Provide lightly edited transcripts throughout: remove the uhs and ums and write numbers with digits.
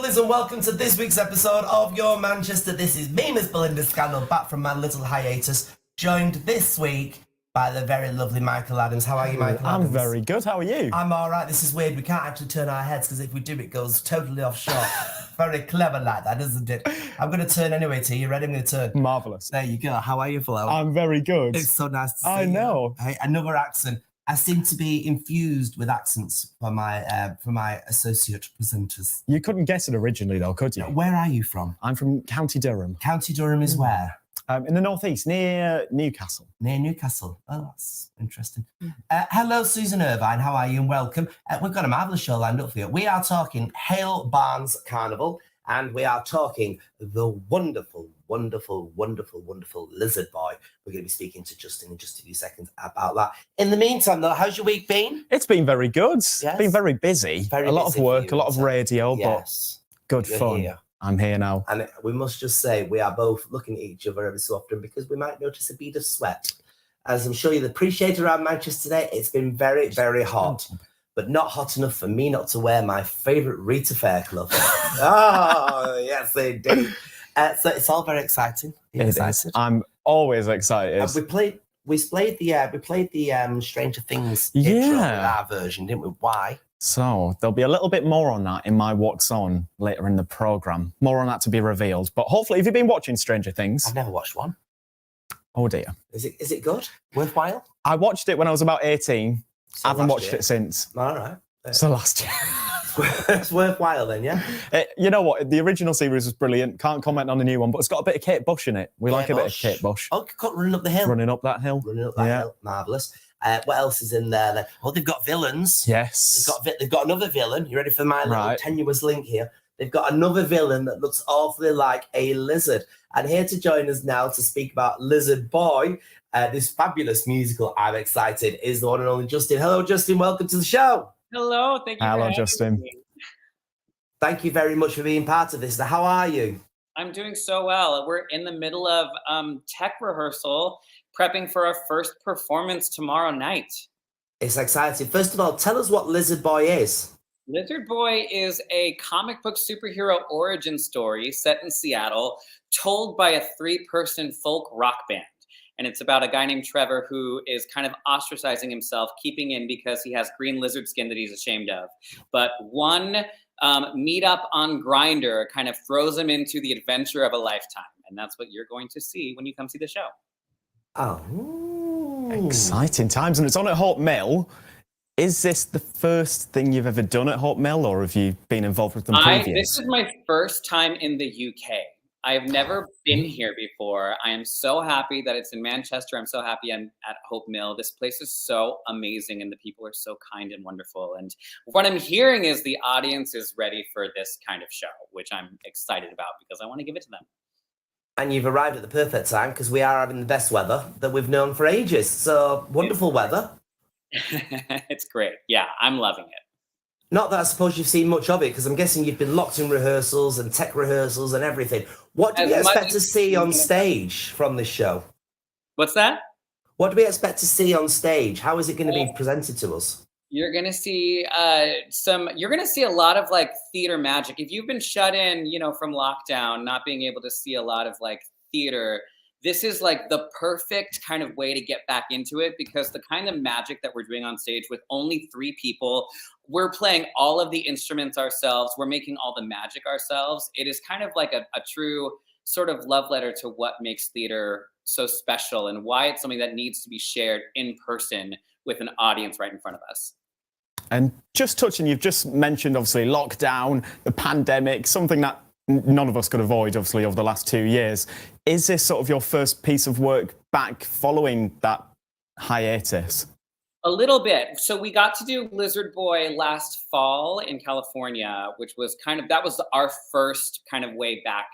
lovelies, and welcome to this week's episode of Your Manchester. This is me, Miss Belinda Scandal, back from my little hiatus, joined this week by the very lovely Michael Adams. How are you, Michael Adams? I'm very good. How are you? I'm all right. This is weird. We can't actually turn our heads because if we do, it goes totally off shot. Very clever like that, isn't it? I'm going to turn anyway, T. You ready? I'm going to turn. Marvellous. There you go. How are you, Flo? I'm very good. It's so nice to see you. I know. Hey, another accent. I seem to be infused with accents for my associate presenters. You couldn't guess it originally, though, could you? Where are you from? I'm from County Durham. County Durham is where? In the northeast, near Newcastle. Near Newcastle. Oh, that's interesting. Hello, Susan Irvine. How are you? And welcome. We've got a marvellous show lined up for you. We are talking Hale Barnes Carnival, and we are talking the wonderful, wonderful, wonderful, wonderful Lizard Boy. We're going to be speaking to Justin in just a few seconds about that. In the meantime, though, how's your week been? It's been very good. Yes. It's been very busy. Very a lot busy of work, for you, a lot of radio, yes. but good You're fun. here. I'm here now. And we must just say we are both looking at each other every so often because we might notice a bead of sweat. As I'm sure you'll appreciate around Manchester today, it's been very, very hot, but not hot enough for me not to wear my favourite Rita Fair glove. Oh, yes, indeed. So it's all very exciting. Are you excited? I'm always excited. We played the Stranger Things intro with our version, didn't we? Why? So there'll be a little bit more on that in my What's On later in the programme. More on that to be revealed. But hopefully, if you've been watching Stranger Things... I've never watched one. Oh, dear. Is it good? Worthwhile? I watched it when I was about 18. So I haven't watched it since. All right. So last year. It's worthwhile then, yeah? You know what? The original series was brilliant. Can't comment on the new one, but it's got a bit of Kate Bush in it. We like a bit of Kate Bush. Oh, running up the hill. Running up that hill. Running up that hill. Marvellous. What else is in there then? Oh, they've got villains. Yes. They've got another villain. You ready for my little tenuous link here? They've got another villain that looks awfully like a lizard. And here to join us now to speak about Lizard Boy, this fabulous musical, I'm excited, is the one and only Justin. Hello, Justin. Welcome to the show. Hello. Thank you. Hello, Justin. Thank you very much for being part of this. Now, how are you? I'm doing so well. We're in the middle of tech rehearsal, prepping for our first performance tomorrow night. It's exciting. First of all, tell us what Lizard Boy is. Lizard Boy is a comic book superhero origin story set in Seattle, told by a 3-person folk rock band. And it's about a guy named Trevor who is kind of ostracizing himself, keeping in because he has green lizard skin that he's ashamed of. But one meetup on Grindr kind of throws him into the adventure of a lifetime. And that's what you're going to see when you come see the show. Oh. Exciting times. And it's on at Hope Mill. Is this the first thing you've ever done at Hope Mill, or have you been involved with them previously? This is my first time in the UK. I've never been here before. I am so happy that it's in Manchester. I'm so happy I'm at Hope Mill. This place is so amazing and the people are so kind and wonderful. And what I'm hearing is the audience is ready for this kind of show, which I'm excited about because I want to give it to them. And you've arrived at the perfect time because we are having the best weather that we've known for ages. So wonderful weather. It's great. Yeah, I'm loving it. Not that I suppose you've seen much of it, because I'm guessing you've been locked in rehearsals and tech rehearsals and everything. What do we expect to see on stage from this show? What's that? What do we expect to see on stage? How is it going to be presented to us? You're going to see you're going to see a lot of like theater magic. If you've been shut in, from lockdown, not being able to see a lot of like theater, this is like the perfect kind of way to get back into it, because the kind of magic that we're doing on stage with only 3 people, we're playing all of the instruments ourselves. We're making all the magic ourselves. It is kind of like a true sort of love letter to what makes theater so special and why it's something that needs to be shared in person with an audience right in front of us. And just touching, you've just mentioned obviously lockdown, the pandemic, something that none of us could avoid, obviously, over the last 2 years. Is this sort of your first piece of work back following that hiatus? A little bit. So we got to do Lizard Boy last fall in California, which was that was our first kind of way back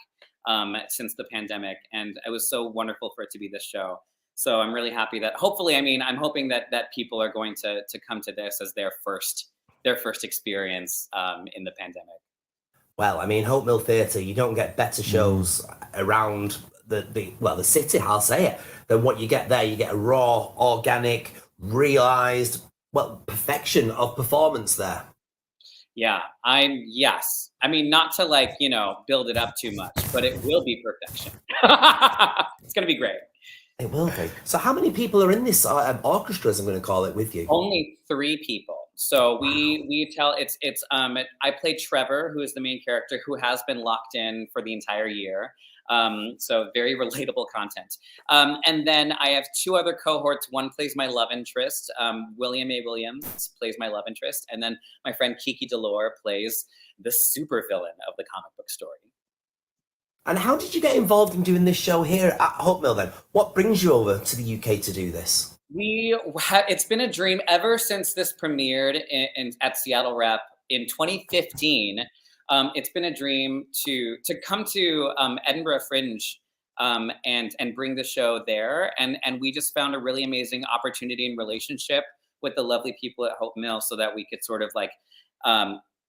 since the pandemic. And it was so wonderful for it to be this show. So I'm really happy that hopefully, I'm hoping that people are going to come to this as their first experience in the pandemic. Well, Hope Mill Theatre, you don't get better shows around the city, I'll say it, than what you get there. You get a raw, organic, realised, perfection of performance there. Yeah, yes. I mean, not to like, build it up too much, but it will be perfection. It's going to be great. It will be. So how many people are in this orchestra, as I'm going to call it, with you? Only 3 people. So we tell I play Trevor, who is the main character, who has been locked in for the entire year. So very relatable content. And then I have 2 other cohorts. One plays my love interest. William A. Williams plays my love interest. And then my friend Kiki Delore plays the supervillain of the comic book story. And how did you get involved in doing this show here at Hope Mill then? What brings you over to the UK to do this? It's been a dream ever since this premiered at Seattle Rep in 2015. It's been a dream to come to Edinburgh Fringe and bring the show there. And we just found a really amazing opportunity and relationship with the lovely people at Hope Mill so that we could sort of like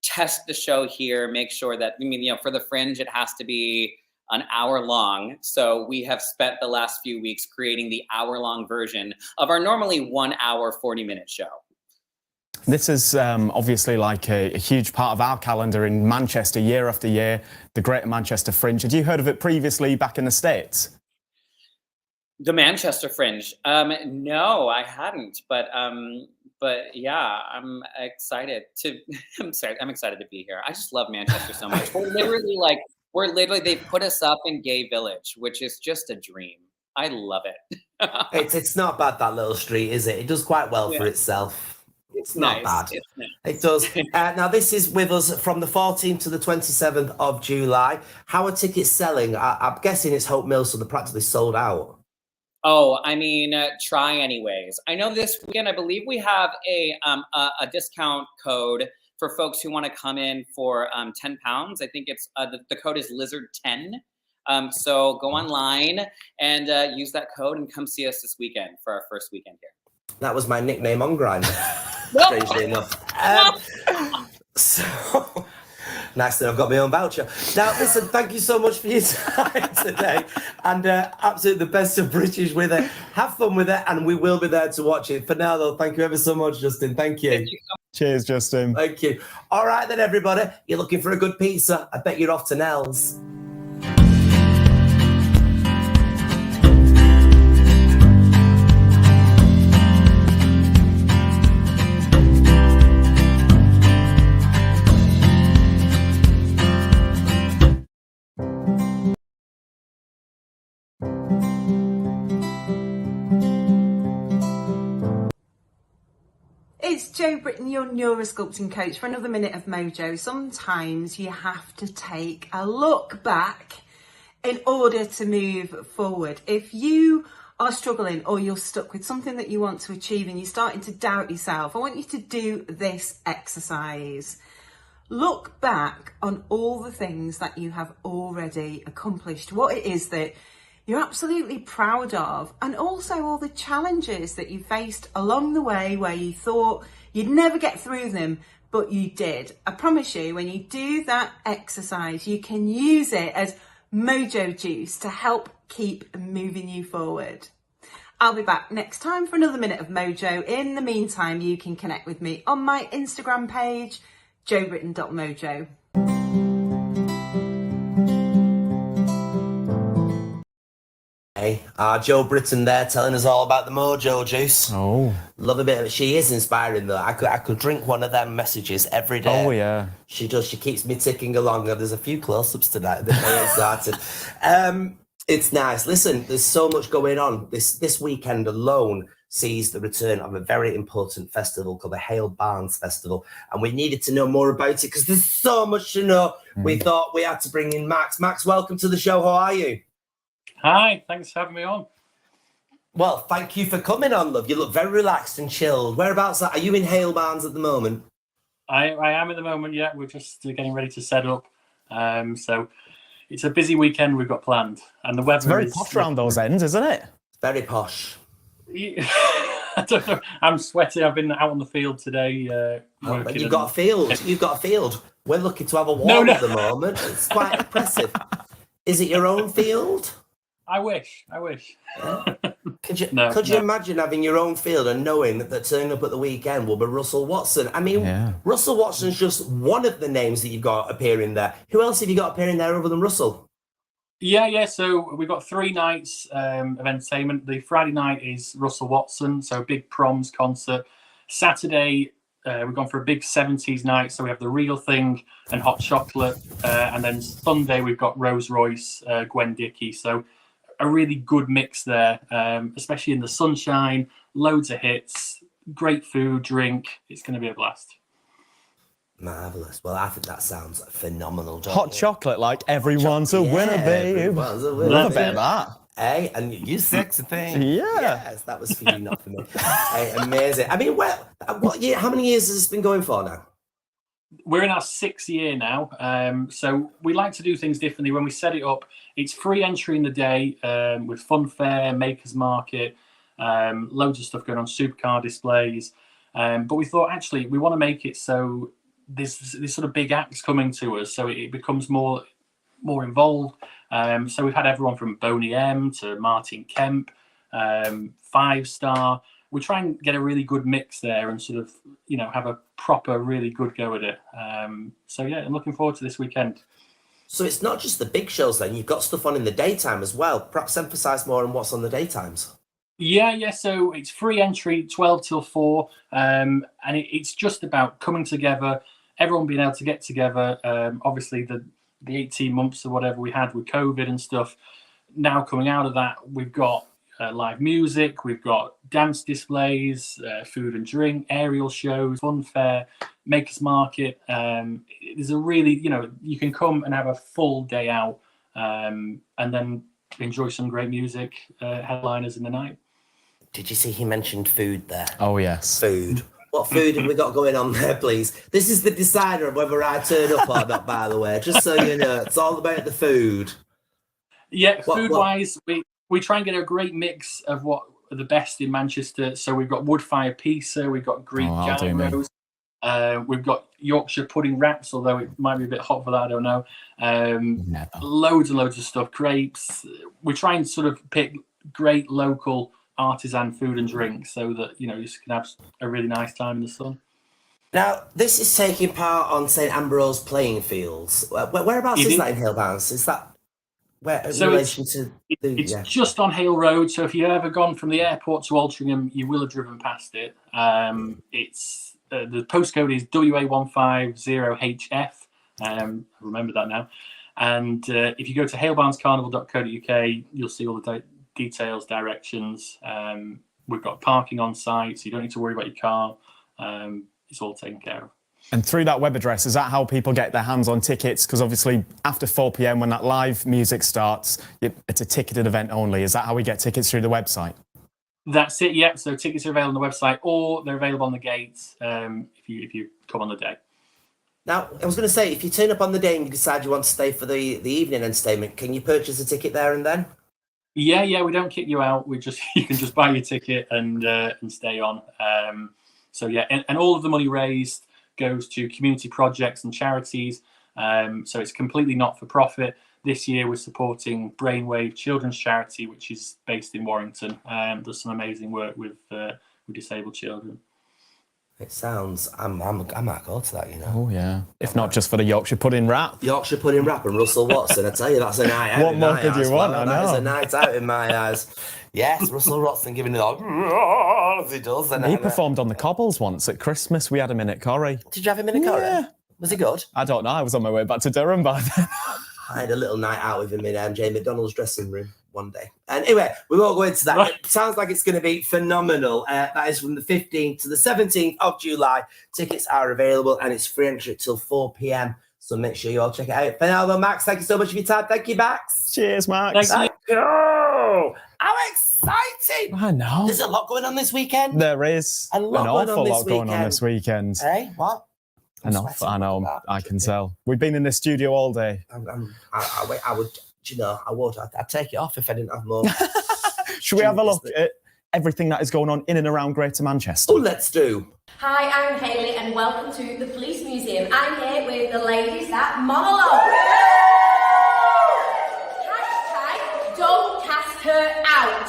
test the show here, make sure that, for the Fringe, it has to be an hour long. So we have spent the last few weeks creating the hour-long version of our normally 1 hour, 40-minute show. This is obviously like a huge part of our calendar in Manchester year after year, the Greater Manchester Fringe. Had you heard of it previously back in the States? The Manchester Fringe? No, I hadn't. But yeah, I'm excited to be here. I just love Manchester so much. We're literally, they put us up in Gay Village, which is just a dream. I love it. It's not bad, that little street, is it? It does quite well for itself. It's not bad. It's nice. It does. Now, this is with us from the 14th to the 27th of July. How are tickets selling? I'm guessing it's Hope Mill, so they're practically sold out. Oh, I mean, try anyways. I know this weekend, I believe we have a discount code for folks who want to come in for £10. I think it's the code is Lizard10. So go online and use that code and come see us this weekend for our first weekend here. That was my nickname on Grindr, strangely enough. So nice that I've got my own voucher. Now, listen, thank you so much for your time today, and absolutely the best of British with it. Have fun with it, and we will be there to watch it. For now, though, thank you ever so much, Justin. Thank you. Thank you so much. Cheers, Justin. Thank you. All right, then, everybody. You're looking for a good pizza. I bet you're off to Nell's. It's Jo Britton, your neurosculpting coach, for another minute of mojo. Sometimes you have to take a look back in order to move forward. If you are struggling or you're stuck with something that you want to achieve and you're starting to doubt yourself, I want you to do this exercise. Look back on all the things that you have already accomplished, what it is that you're absolutely proud of, and also all the challenges that you faced along the way where you thought you'd never get through them, but you did. I promise you, when you do that exercise, you can use it as mojo juice to help keep moving you forward. I'll be back next time for another minute of mojo. In the meantime, you can connect with me on my Instagram page, jobritton.mojo. Hey, Jo Britton there telling us all about the mojo juice. Oh. Love a bit of it. She is inspiring though. I could drink one of them messages every day. Oh, yeah. She does. She keeps me ticking along. There's a few close-ups tonight that I started. It's nice. Listen, there's so much going on. This weekend alone sees the return of a very important festival called the Hale Barnes Festival. And we needed to know more about it because there's so much to know. We thought we had to bring in Max. Max, welcome to the show. How are you? Hi, thanks for having me on. Well, thank you for coming on, love. You look very relaxed and chilled. Whereabouts are you in Hale Barnes at the moment? I am at the moment, yeah. We're just getting ready to set up. So it's a busy weekend we've got planned. And the weather It's very posh around those ends, isn't it? Very posh. I don't know. I'm sweating. I've been out on the field today. Working you've got a field. You've got a field. We're lucky to have a wall at the moment. It's quite impressive. Is it your own field? I wish. Could you No, could you no. imagine having your own field and knowing that turning up at the weekend will be Russell Watson? I mean, Russell Watson's just one of the names that you've got appearing there. Who else have you got appearing there other than Russell? Yeah. So we've got 3 nights of entertainment. The Friday night is Russell Watson, so a big proms concert. Saturday, we've gone for a big 70s night, so we have The Real Thing and Hot Chocolate. And then Sunday, we've got Rose Royce, Gwen Dickey. So a really good mix there, especially in the sunshine, loads of hits, great food, drink. It's going to be a blast. Marvellous. Well, I think that sounds phenomenal. Hot chocolate, like everyone's a winner, babe. Everyone's a winner. Love a bit of that. Hey, and you sexy thing. Yeah. Yes, that was for you, not for me. Hey, amazing. I mean, what year? How many years has this been going for now? We're in our 6th year now, so we like to do things differently. When we set it up, it's free entry in the day with fun fair, makers market, loads of stuff going on, supercar displays. But we thought, actually, we want to make it so there's this sort of big acts coming to us, so it becomes more involved. So we've had everyone from Boney M to Martin Kemp, 5 Star. We try and get a really good mix there and sort of, have a proper, really good go at it. So yeah, I'm looking forward to this weekend. So it's not just the big shows then, you've got stuff on in the daytime as well. Perhaps emphasise more on what's on the daytimes. Yeah. So it's free entry, 12 till 4. And it's just about coming together, everyone being able to get together. Obviously, the 18 months or whatever we had with COVID and stuff, now coming out of that, we've got live music, we've got dance displays, food and drink, aerial shows, fun fair, makers market. There's a really, you can come and have a full day out and then enjoy some great music, headliners in the night. Did you see he mentioned food there? Oh, yes. Food. What food have we got going on there, please? This is the decider of whether I turn up or not, by the way, just so you know. It's all about the food. Yeah, food-wise, we try and get a great mix of what are the best in Manchester. So we've got wood fire pizza, we've got Greek gyros, we've got Yorkshire pudding wraps, although it might be a bit hot for that, I don't know. Loads and loads of stuff, crepes. We try and sort of pick great local artisan food and drink so that, you can have a really nice time in the sun. Now, this is taking part on St Ambrose playing fields. Whereabouts is that in Halebarns? Is that it's just on Hale Road, so if you've ever gone from the airport to Altrincham, you will have driven past it. It's the postcode is WA150HF. I remember that now. And if you go to halebarnscarnival.co.uk, you'll see all the details, directions. We've got parking on site, so you don't need to worry about your car. It's all taken care of. And through that web address, is that how people get their hands on tickets? Because obviously after 4 p.m, when that live music starts, it's a ticketed event only. Is that how we get tickets through the website? That's it, yeah. So tickets are available on the website, or they're available on the gates if you come on the day. Now, I was going to say, if you turn up on the day and you decide you want to stay for the evening entertainment, can you purchase a ticket there and then? Yeah, we don't kick you out. You can just buy your ticket and stay on. So yeah, and all of the money raised goes to community projects and charities. So it's completely not for profit. This year we're supporting Brainwave Children's Charity, which is based in Warrington. Does some amazing work with disabled children. It sounds, I might go to that, Oh, yeah. If not just for the Yorkshire pudding wrap. Yorkshire pudding wrap and Russell Watson. I tell you, that's a night out. What more could you want? I know. That is a night out in my eyes. Yes, Russell Watson giving it all as he does. And he performed on the cobbles once at Christmas. We had him in at Corrie. Did you have him in at Corrie? Yeah. Was he good? I don't know. I was on my way back to Durham by then. I had a little night out with him in Jane McDonald's dressing room one day. And anyway, we won't go into that. It sounds like it's going to be phenomenal. That is from the 15th to the 17th of July. Tickets are available and it's free entry till 4 p.m. So make sure you all check it out. For now, though, Max, thank you so much for your time. Thank you, Max. Cheers, Max. Thank you. How exciting. I know. There's a lot going on this weekend. There is. An awful lot going on this weekend. Hey, what? I know, I can tell. We've been in this studio all day. I would, I'd take it off if I didn't have more. Should we have a look at everything that is going on in and around Greater Manchester? Oh, let's do. Hi, I'm Hayley and welcome to the Police Museum. I'm here with the ladies at Monologue. #don't cast her out.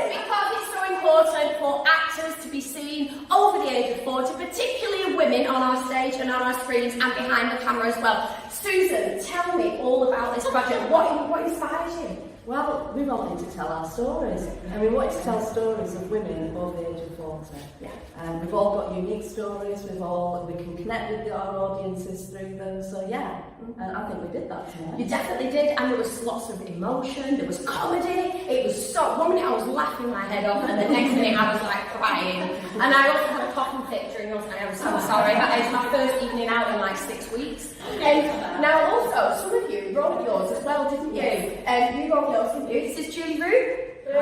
Because it's so important for actors to be seen over the age of 40, particularly women on our stage and on our screens and behind the camera as well. Susan, tell me all about this project. What inspires you? Well, we wanted to tell our stories, and we wanted to tell stories of women over the age of 40. Yeah. And we've all got unique stories. We can connect with our audiences through them. So yeah, and I think we did that tonight. You definitely did, and there was lots of emotion. There was comedy. It was so. One minute I was laughing my head off, and the next minute I was like crying. And I also had a coughing fit during your time. I'm so sorry. It's my first evening out in like 6 weeks. And now also, some of you wrote yours as well, didn't you? You wrote yours, didn't you? This is Julie Rue. And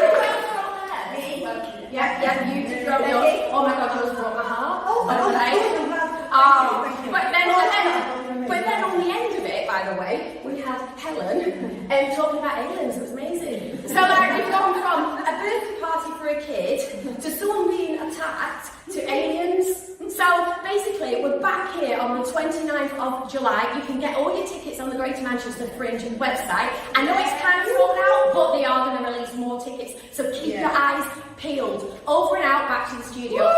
who else wrote theirs? Yeah, you did wrote yours. Oh my God, yours broke my heart. But then on the end of it, by the way, we had Helen talking about aliens. It was amazing. So like we've gone from a birthday party for a kid to someone being attacked to aliens. So basically, we're back here on the 29th of July. You can get all your tickets on the Greater Manchester Fringe website. I know it's kind of sold out, but they are going to release more tickets. So keep your eyes peeled. Over and out, back to the studio.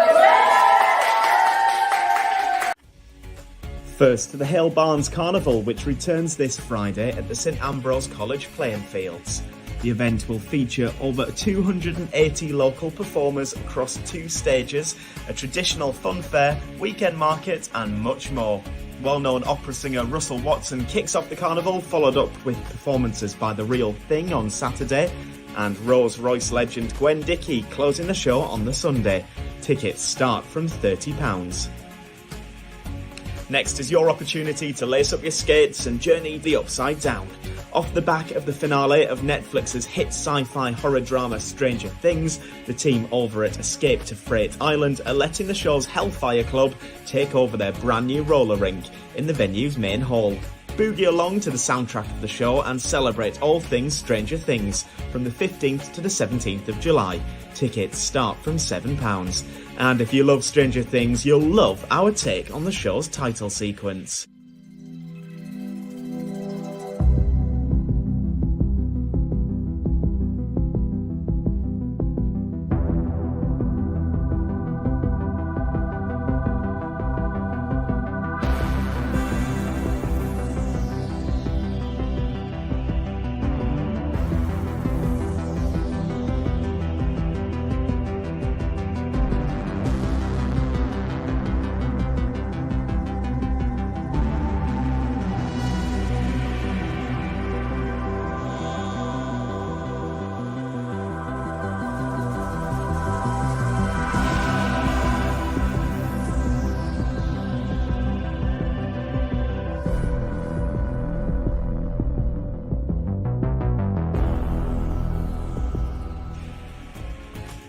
First, the Hale Barnes Carnival, which returns this Friday at the St Ambrose College playing fields. The event will feature over 280 local performers across 2 stages, a traditional fun fair, weekend market and much more. Well-known opera singer Russell Watson kicks off the carnival, followed up with performances by The Real Thing on Saturday, and Rolls-Royce legend Gwen Dickie closing the show on the Sunday. Tickets start from £30. Next is your opportunity to lace up your skates and journey the Upside Down. Off the back of the finale of Netflix's hit sci-fi horror drama Stranger Things, the team over at Escape to Freight Island are letting the show's Hellfire Club take over their brand new roller rink in the venue's main hall. Boogie along to the soundtrack of the show and celebrate all things Stranger Things from the 15th to the 17th of July. Tickets start from £7. And if you love Stranger Things, you'll love our take on the show's title sequence.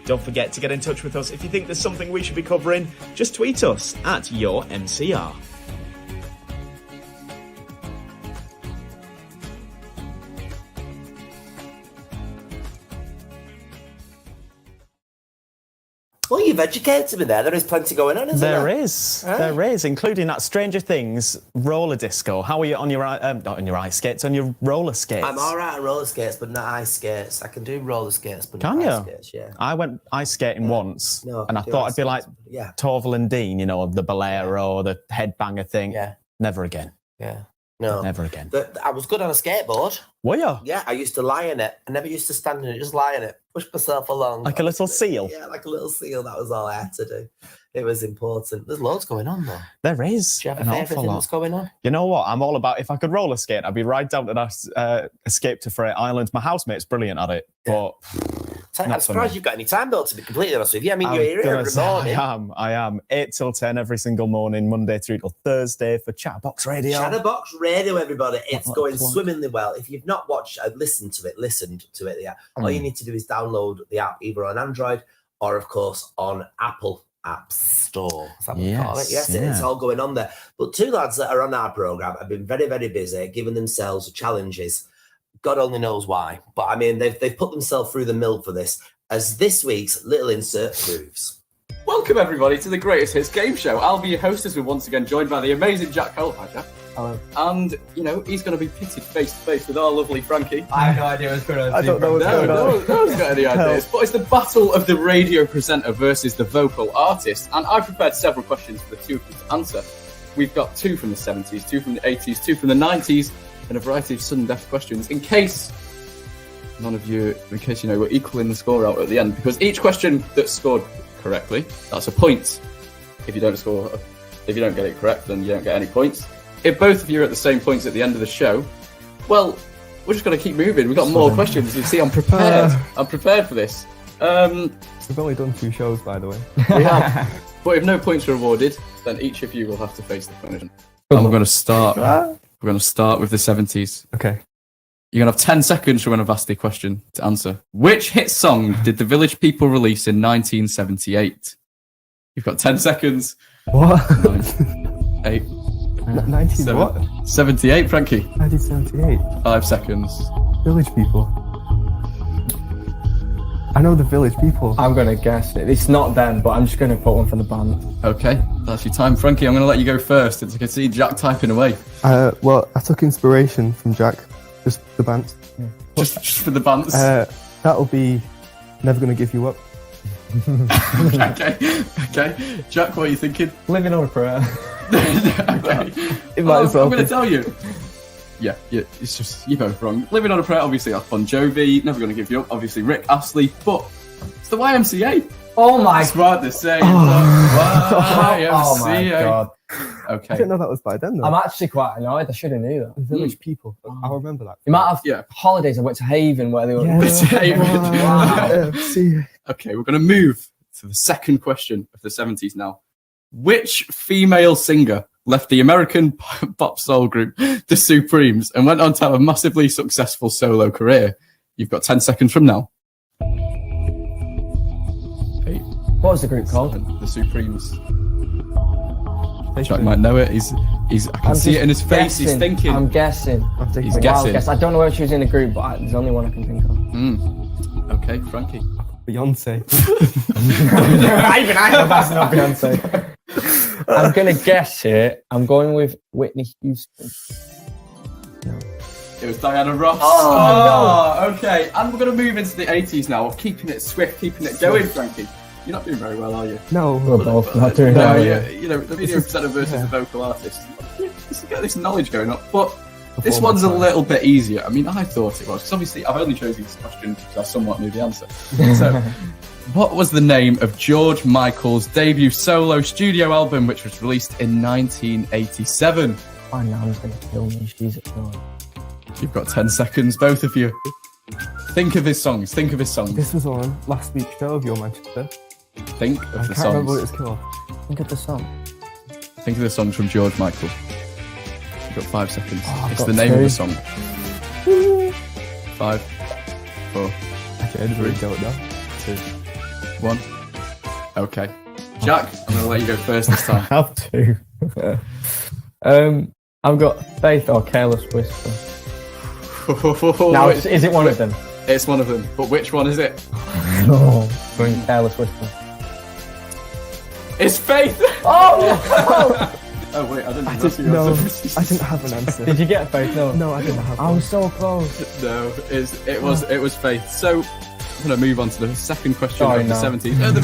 Don't forget to get in touch with us if you think there's something we should be covering. Just tweet us at YourMCR. Well, you've educated me there. There is plenty going on, isn't there? There is, including that Stranger Things roller disco. How are you on your not on your ice skates, on your roller skates? I'm all right at roller skates, but not ice skates. I can do roller skates, but can not you? ice skates. Yeah. I went ice skating once, No, and I do thought ice I'd be like yeah. Torval and Dean, you know, of the Bolero, the headbanger thing. Yeah. Never again. Yeah. No. Never again. I was good on a skateboard. Were you? Yeah, I used to lie in it. I never used to stand in it, just lie in it. Push myself along. Like a little seal? Yeah, like a little seal. That was all I had to do. It was important. There's loads going on, though. There is. Do you have an a favourite awful thing lot. that's going on? You know what? I'm all about, if I could roller skate, I'd be right down to that Escape to Freight Island. My housemate's brilliant at it, but... I'm surprised you've got any time, though, to be completely honest with you. I mean, you're here every morning. I am. 8 till 10 every single morning, Monday through till Thursday for Chatterbox Radio. Chatterbox Radio, everybody. It's going swimmingly well. If you've not watched, listened to it, yeah. All you need to do is download the app either on Android or, of course, on Apple App Store. Is that what we call it? Yes, it's all going on there. But 2 lads that are on our programme have been very, very busy, giving themselves challenges. God only knows why. But, I mean, they've put themselves through the mill for this, as this week's little insert proves. Welcome everybody to the Greatest Hits game show. I'll be your host as we're once again joined by the amazing Jack Cole. Hi Jack. Hello. And, you know, he's going to be pitted face to face with our lovely Frankie. I have no idea what's going on. I don't know what's going on. No one's got any ideas. But it's the battle of the radio presenter versus the vocal artist. And I prepared several questions for the two of you to answer. We've got 2 from the 70s, 2 from the 80s, 2 from the 90s, and a variety of sudden death questions in case we're equaling the score out at the end. Because each question that's scored correctly, that's a point. If you don't get it correct, then you don't get any points. If both of you are at the same points at the end of the show, well, we're just going to keep moving. We've got more questions. You see, I'm prepared. I'm prepared for this. We've only done 2 shows, by the way. We have. But if no points are awarded, then each of you will have to face the punishment. And we're going to start. We're going to start with the 70s. Okay. You're going to have 10 seconds from when I've asked the question to answer. Which hit song did the Village People release in 1978? You've got 10 seconds. What? 9, 8, 19 7, what? 78, Frankie. 1978. 5 seconds. Village People. I know the Village People. I'm going to guess it. It's not them, but I'm just going to put one for the band. Okay, that's your time. Frankie, I'm going to let you go first. As you can see, Jack typing away. Well, I took inspiration from Jack. Just the bands. Yeah. Just for the bands. That'll be Never Gonna Give You Up. Okay. Jack, what are you thinking? Living on a Prayer. Okay. It might as well I'm going be. to tell you. Yeah, it's just, you're both wrong. Living on a Prayer, obviously, that's Bon Jovi. Never Gonna Give You Up, obviously, Rick Astley. But it's the YMCA. Oh my That's what they're saying. YMCA. Oh my god. Okay. I didn't know that was by them though. I'm actually quite annoyed. I should have knew that. The Village People. I'll remember that. You might have holidays. I went to Haven where they were. Wow. See. Okay, we're going to move to the second question of the 70s now. Which female singer left the American pop soul group The Supremes and went on to have a massively successful solo career? You've got 10 seconds from now. 8. What was the group called? 7, The Supremes. Jack might know it. I can see it in his face. Guessing. He's thinking. I'm guessing. He's guessing. I don't know where she was in the group, but there's only one I can think of. Okay, Frankie. Beyonce. Even I know that's not Beyonce. I'm gonna guess it. I'm going with Whitney Houston. No. It was Diana Ross. Oh, no. Okay. And we're going to move into the 80s now. Of keeping it swift, keeping it going, Frankie. You're not doing very well, are you? No. We're both not doing No, well. you know, the video presenter versus the vocal artist. Let's get this knowledge going up. But this one's a little bit easier. I mean, I thought it was. Because obviously, I've only chosen this question because I somewhat knew the answer. So, what was the name of George Michael's debut solo studio album, which was released in 1987? My nan's going to kill me. She's ignoring. You've got 10 seconds, both of you. Think of his songs. This was on last week's show of Your Manchester. Think of the I can't remember what songs. it's called. Think of the song. Think of the songs from George Michael. You've got 5 seconds. I've It's got the name of 2. the song. 5, 4, Actually, I really don't know. 2, 1. Okay. Jack, I'm going to let you go first this time. I have to. I've got Faith or Careless Whisper. Now, is it one of them? It's one of them. But which one is it? No. Going Careless Whisper. It's Faith! Oh! Oh, wait, I didn't I know. didn't have an answer. Did you get Faith? No. No, I didn't have I one. was so close. No, it was Faith. So, I'm going to move on to the second question Sorry, of the no. 70s. At the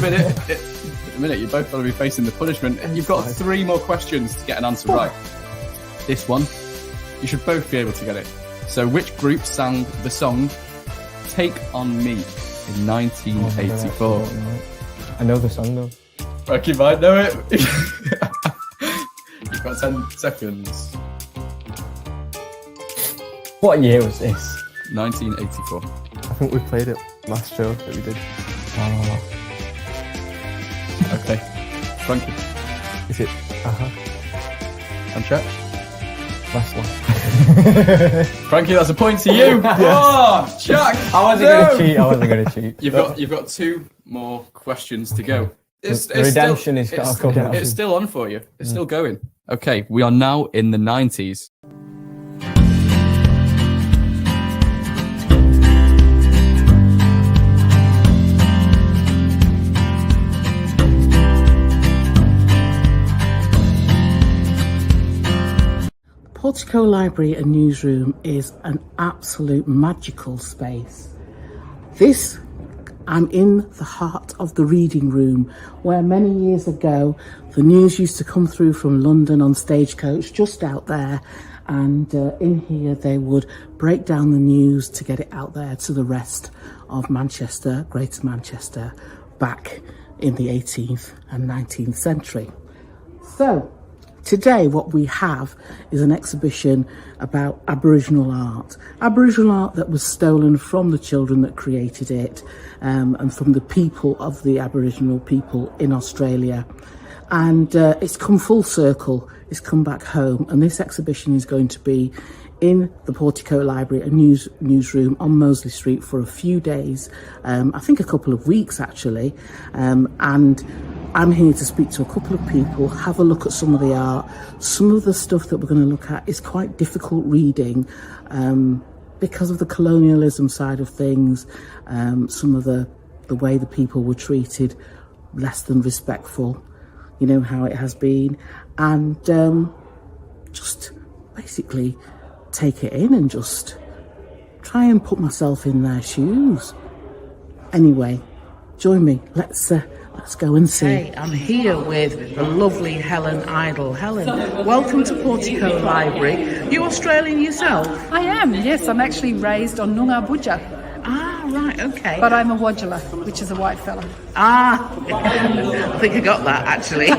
minute, you're both going to be facing the punishment. You've got 3 more questions to get an answer right. This one, you should both be able to get it. So, which group sang the song Take On Me in 1984? I know the song though. Frankie might know it. You've got 10 seconds. What year was this? 1984. I think we played it last show that we did. Oh. Okay. Frankie. Is it? And Jack. Last one. Frankie, that's a point to you. Oh, Jack. I wasn't going to cheat. You've got 2 more questions to go. Redemption is gotta come down. It's still on for you. It's still going. Okay, we are now in the 90s. Portico Library and Newsroom is an absolute magical space. I'm in the heart of the reading room, where many years ago the news used to come through from London on Stagecoach, just out there, and in here they would break down the news to get it out there to the rest of Manchester, Greater Manchester, back in the 18th and 19th century. So today what we have is an exhibition about Aboriginal art that was stolen from the children that created it, and from the people of the Aboriginal people in Australia. And it's come full circle, it's come back home, and this exhibition is going to be in the Portico Library and Newsroom on Mosley Street for a few days, I think a couple of weeks actually, and I'm here to speak to a couple of people, have a look at some of the art. Some of the stuff that we're going to look at is quite difficult reading because of the colonialism side of things, some of the way the people were treated, less than respectful, you know how it has been, and just basically take it in and just try and put myself in their shoes. Anyway, join me. Let's go and see. Hey, I'm here with the lovely Helen Idle. Helen, welcome to Portico Library. You Australian yourself? I am, yes. I'm actually raised on Noongar Budja. Ah, right, okay. But I'm a Wodjala, which is a white fella. Ah, I think I got that actually.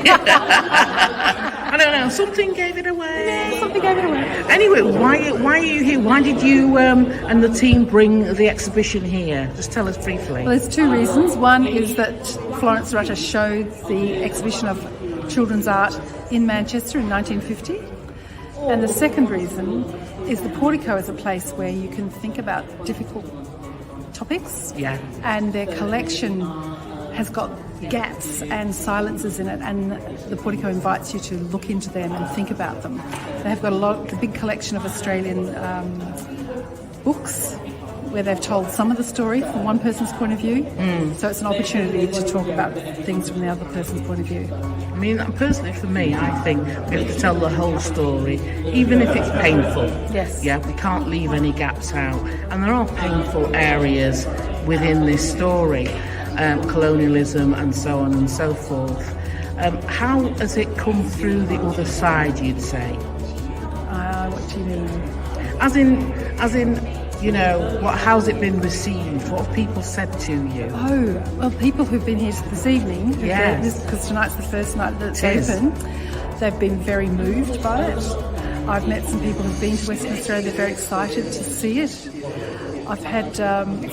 I don't know, something gave it away. Yeah, something gave it away. Anyway, why are you here? Why did you and the team bring the exhibition here? Just tell us briefly. Well, there's two reasons. One is that Florence Rutter showed the exhibition of children's art in Manchester in 1950. And the second reason is the Portico is a place where you can think about difficult topics. Yeah. And their collection has got gaps and silences in it, and the Portico invites you to look into them and think about them. They have got a big collection of Australian books where they've told some of the story from one person's point of view. So it's an opportunity to talk about things from the other person's point of view. I mean, personally for me, I think we have to tell the whole story, even if it's painful. Yes. Yeah, we can't leave any gaps out. And there are painful areas within this story, colonialism and so on and so forth. How has it come through the other side, you'd say? What do you mean? As in, you know, how's it been received? What have people said to you? Oh, well, people who've been here this evening, because tonight's the first night that it's open, they've been very moved by it. I've met some people who've been to Western Australia, they're very excited to see it. I've had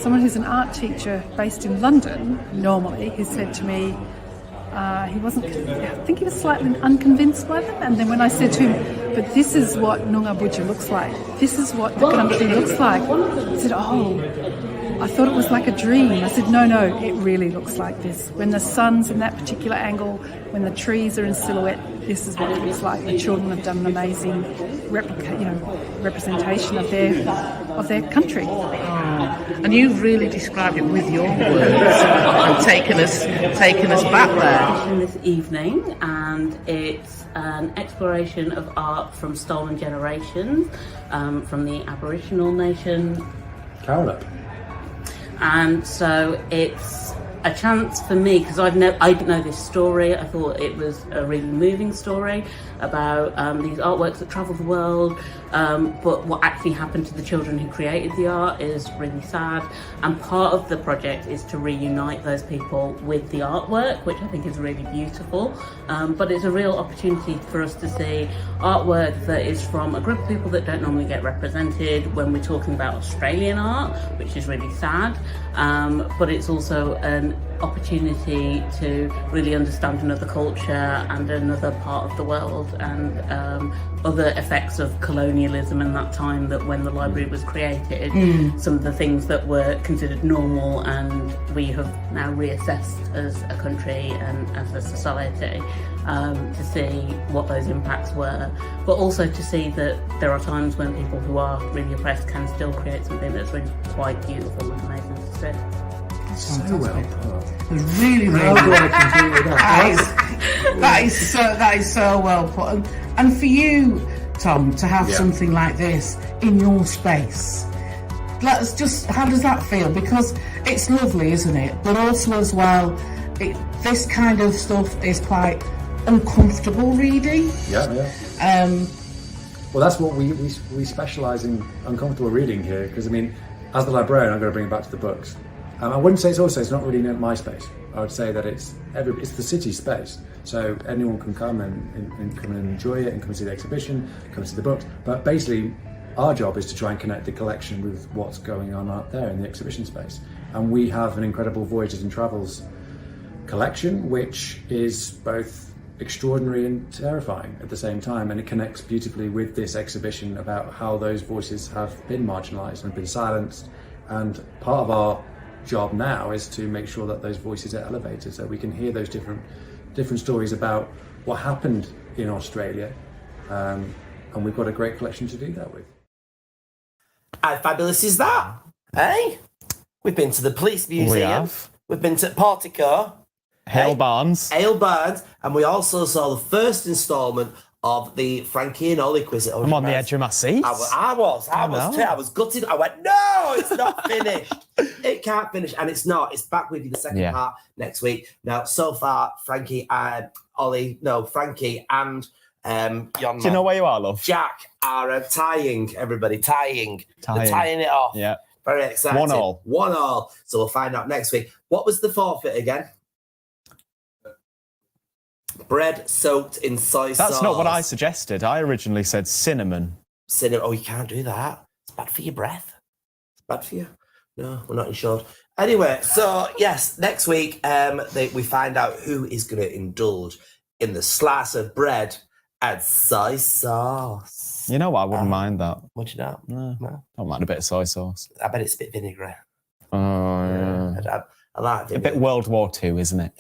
someone who's an art teacher based in London, normally, who said to me, I think he was slightly unconvinced by them. And then when I said to him, but this is what Noongar Budja looks like. This is what the country looks like. He said, oh, I thought it was like a dream. I said, no, it really looks like this. When the sun's in that particular angle, when the trees are in silhouette, this is what it looks like. The children have done an amazing representation of their country. And you've really described it with your words and taken us back there. This evening, and it's an exploration of art from stolen generations, from the Aboriginal nation. Carolyn. And so it's a chance for me, because I didn't know this story. I thought it was a really moving story about these artworks that travel the world, but what actually happened to the children who created the art is really sad, and part of the project is to reunite those people with the artwork, which I think is really beautiful, but it's a real opportunity for us to see artwork that is from a group of people that don't normally get represented when we're talking about Australian art, which is really sad, but it's also an opportunity to really understand another culture and another part of the world, and other effects of colonialism in that time, that when the library was created, some of the things that were considered normal and we have now reassessed as a country and as a society, to see what those impacts were, but also to see that there are times when people who are really oppressed can still create something that's really quite beautiful and amazing to see. So well put. Really, really well put. That is so well put. And for you Tom, to have something like this in your space. How does that feel? Because it's lovely, isn't it? But also as well, this kind of stuff is quite uncomfortable reading. Well, that's what we specialise in, uncomfortable reading here, because I mean, as the librarian, I'm going to bring it back to the books. I wouldn't say it's not really my space. I would say that it's the city space. So anyone can come and come and enjoy it and come and see the exhibition, come and see the books. But basically, our job is to try and connect the collection with what's going on out there in the exhibition space. And we have an incredible Voyages and Travels collection, which is both extraordinary and terrifying at the same time, and it connects beautifully with this exhibition about how those voices have been marginalised and been silenced. And part of our job now is to make sure that those voices are elevated so we can hear those different stories about what happened in Australia, and we've got a great collection to do that with. How fabulous is that? Hey, we've been to the Police Museum. We have. We've been to Portico. Hale Barnes, and we also saw the first instalment of the Frankie and Ollie quiz. I'm on the edge of my seat. I was gutted. I went, no, it's not finished. It can't finish, and it's not. It's back with you the second part next week. Now, so far, Frankie and Frankie and do you know where you are, love? Jack are tying. They're tying it off. Yeah, very exciting. 1-1. So we'll find out next week. What was the forfeit again? Bread soaked in soy sauce. That's not what I suggested. I originally said cinnamon. Oh, you can't do that. It's bad for your breath. It's bad for you. No, we're not insured. Anyway, so yes, next week we find out who is going to indulge in the slice of bread and soy sauce. You know what? I wouldn't mind that. Would you not? No. Don't mind a bit of soy sauce. I bet it's a bit vinegary. Oh, yeah. I like vinegar. A bit World War II, isn't it?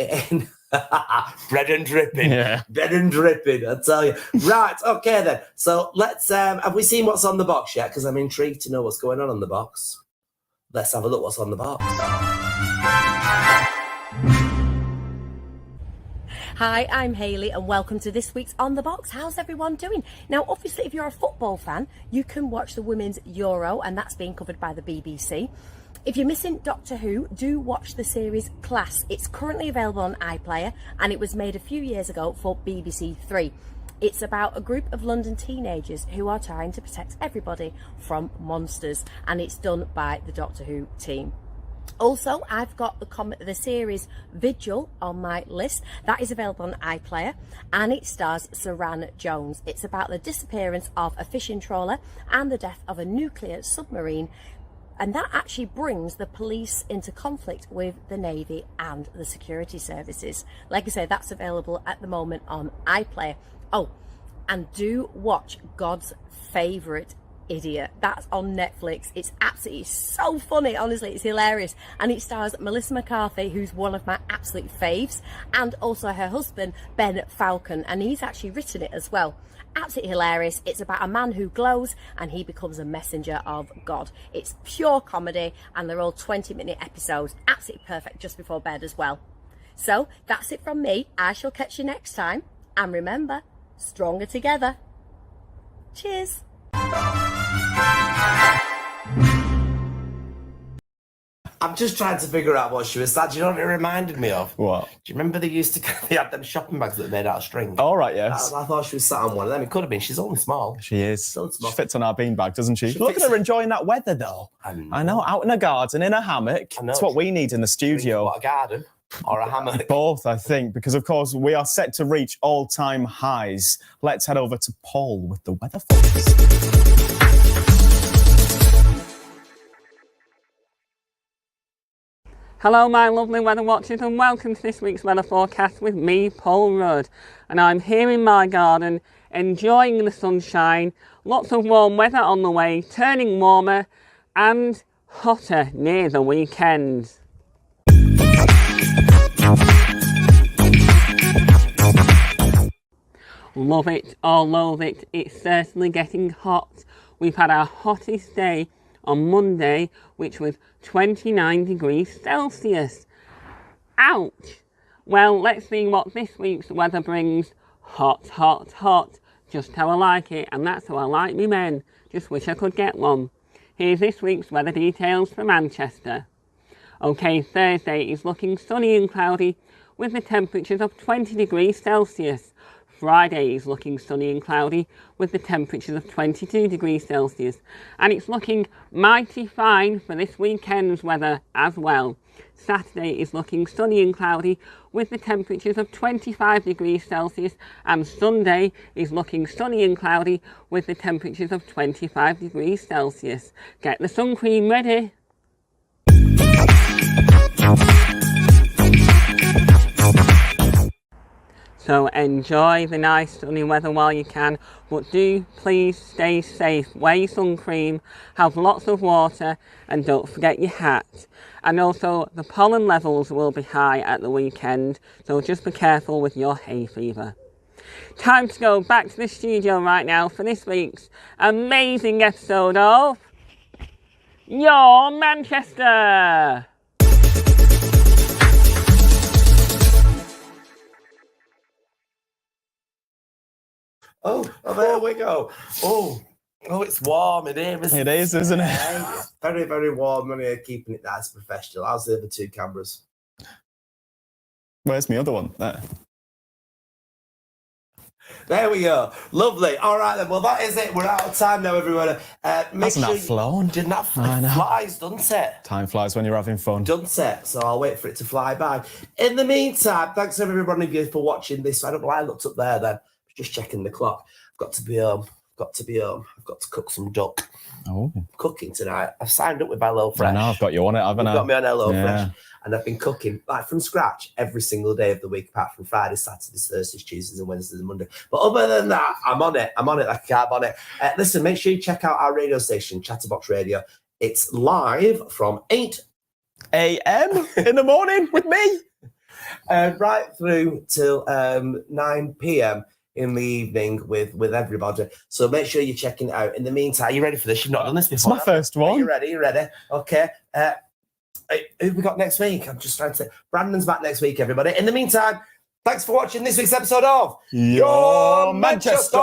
Bread and dripping. Yeah. Bread and dripping, I tell you. Right, okay then. So let's, have we seen what's on the box yet? Because I'm intrigued to know what's going on the box. Let's have a look what's on the box. Hi, I'm Hayley and welcome to this week's On The Box. How's everyone doing? Now, obviously, if you're a football fan, you can watch the Women's Euro, and that's being covered by the BBC. If you're missing Doctor Who, do watch the series Class. It's currently available on iPlayer, and it was made a few years ago for BBC Three. It's about a group of London teenagers who are trying to protect everybody from monsters, and it's done by the Doctor Who team. Also, I've got the series Vigil on my list. That is available on iPlayer, and it stars Saran Jones. It's about the disappearance of a fishing trawler and the death of a nuclear submarine, and that actually brings the police into conflict with the Navy and the security services. Like I say, that's available at the moment on iPlayer. Oh, and do watch God's Favourite Idiot. That's on Netflix. It's absolutely so funny. Honestly, it's hilarious. And it stars Melissa McCarthy, who's one of my absolute faves, and also her husband, Ben Falcon. And he's actually written it as well. Absolutely hilarious. It's about a man who glows and he becomes a messenger of God. It's pure comedy and they're all 20-minute episodes. Absolutely perfect just before bed as well. So that's it from me. I shall catch you next time. And remember, stronger together. Cheers. I'm just trying to figure out what she was saying. Do you know what it reminded me of? What? Do you remember they had them shopping bags that were made out of string? All right, yes. I thought she was sat on one of them. It could have been. She's only small. She is. So small. She fits on our beanbag, doesn't she? She Look at fits her enjoying that weather, though. I know, out in a garden, in a hammock. That's what we need in the studio. What, a garden? Or a hammock? Both, I think, because, of course, we are set to reach all-time highs. Let's head over to Paul with the weather forecast. Hello my lovely weather watchers and welcome to this week's weather forecast with me, Paul Rudd. And I'm here in my garden enjoying the sunshine, lots of warm weather on the way, turning warmer and hotter near the weekend. Love it or loathe it, it's certainly getting hot. We've had our hottest day on Monday, which was 29 degrees Celsius. Ouch! Well, let's see what this week's weather brings. Hot, hot, hot. just how I like it, and that's how I like me men. Just wish I could get one. Here's this week's weather details for Manchester. Okay, Thursday is looking sunny and cloudy with the temperatures of 20 degrees Celsius. Friday is looking sunny and cloudy with the temperatures of 22 degrees Celsius. And it's looking mighty fine for this weekend's weather as well. Saturday is looking sunny and cloudy with the temperatures of 25 degrees Celsius, and Sunday is looking sunny and cloudy with the temperatures of 25 degrees Celsius. Get the sun cream ready. So enjoy the nice sunny weather while you can, but do please stay safe. Wear your sun cream, have lots of water, and don't forget your hat. And also, the pollen levels will be high at the weekend, so just be careful with your hay fever. Time to go back to the studio right now for this week's amazing episode of Your Manchester. Oh, there we go. Oh, it's warm in here, isn't it? It is, isn't it? It's very, very warm in here, keeping it nice and professional. How's the other two cameras? Where's my other one? There. There we go. Lovely. All right, then. Well, that is it. We're out of time now, everyone. Hasn't that flown? Didn't that flies, doesn't it? Time flies when you're having fun. Doesn't it? So I'll wait for it to fly by. In the meantime, thanks everybody for watching this. I don't know why I looked up there then. Just checking the clock. I've got to be home. I've got to cook some duck. Oh. Cooking tonight. I've signed up with HelloFresh. I know, I've got you on it, haven't I? You've got me on HelloFresh. Yeah. And I've been cooking like from scratch every single day of the week, apart from Fridays, Saturdays, Thursdays, Tuesdays, and Wednesdays and Monday. But other than that, I'm on it. I'm on it like a carb on it. Listen, make sure you check out our radio station, Chatterbox Radio. It's live from 8 a.m. in the morning with me. Right through till 9 p.m. in the evening with everybody. So make sure you're checking it out. In the meantime, are you ready for this? You've not done this before. It's my first one. Are you ready? Okay. Who we got next week? I'm just trying to say. Brandon's back next week, everybody. In the meantime, thanks for watching this week's episode of Your Manchester.